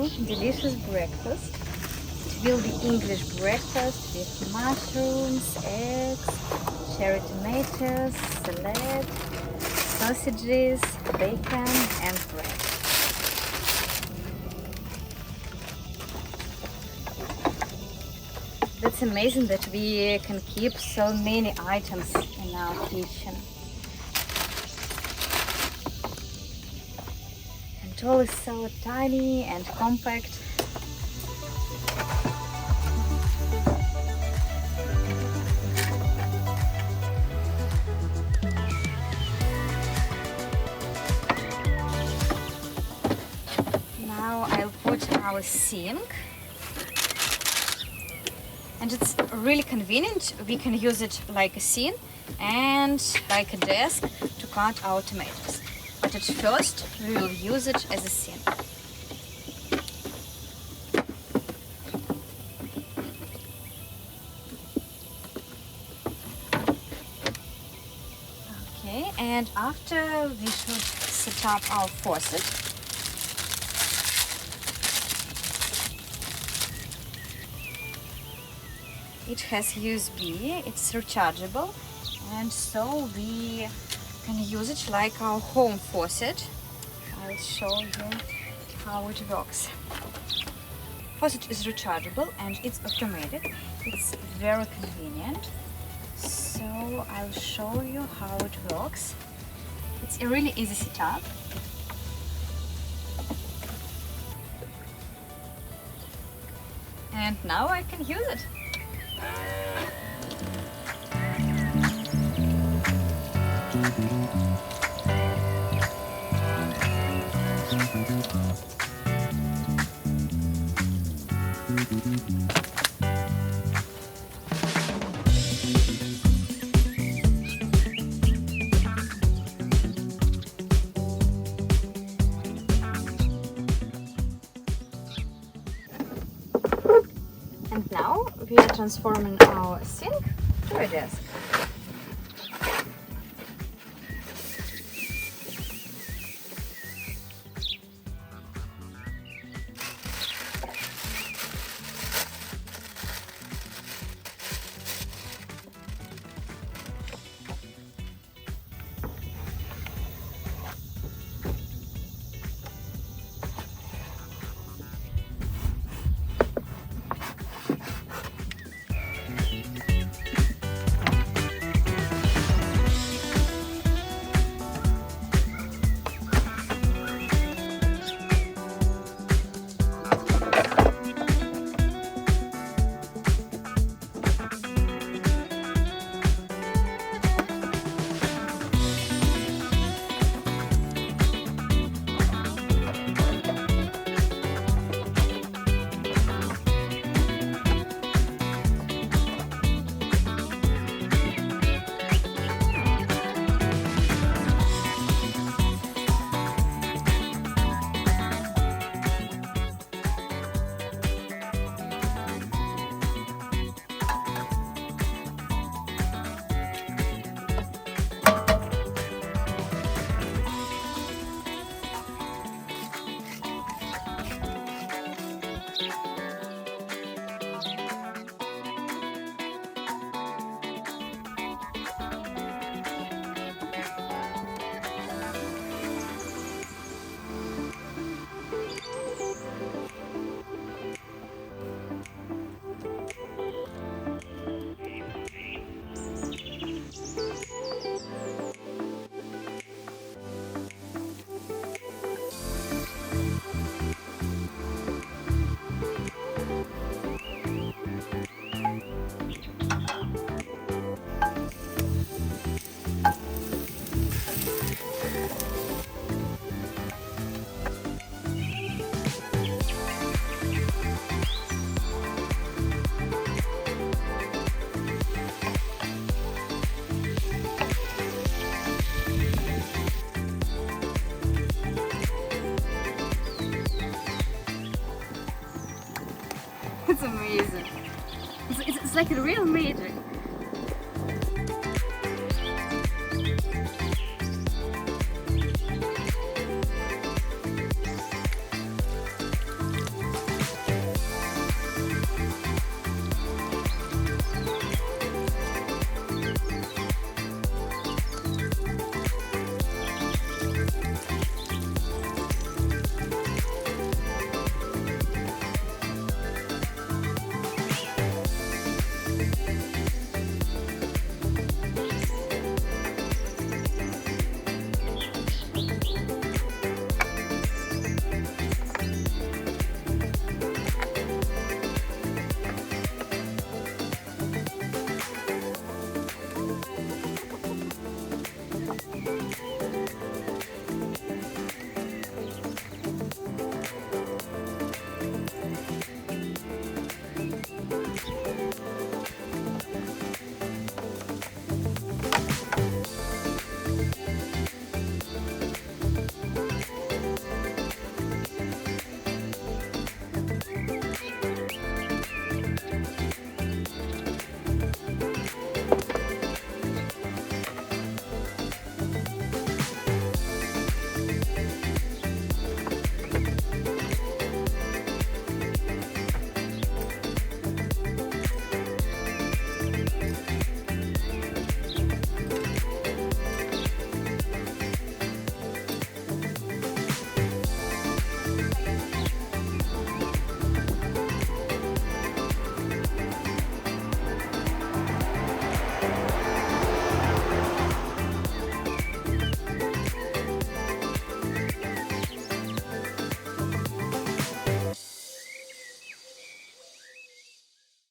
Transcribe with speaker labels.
Speaker 1: delicious breakfast. It will be English breakfast with mushrooms, eggs, cherry tomatoes, salad, sausages, bacon and bread. That's amazing that we can keep so many items in our kitchen. And it all is so tiny and compact. Now I'll put our sink. And it's really convenient. We can use it like a sink and like a desk to cut our tomatoes. But at first we will use it as a sink. Okay, and after we should set up our faucet. It has USB, it's rechargeable, and so we can use it like our home faucet. I'll show you how it works. Faucet is rechargeable and it's automatic. It's very convenient. So I'll show you how it works. It's a really easy setup. And now I can use it. And now we are transforming our sink to a desk. It's amazing. It's like a real magic.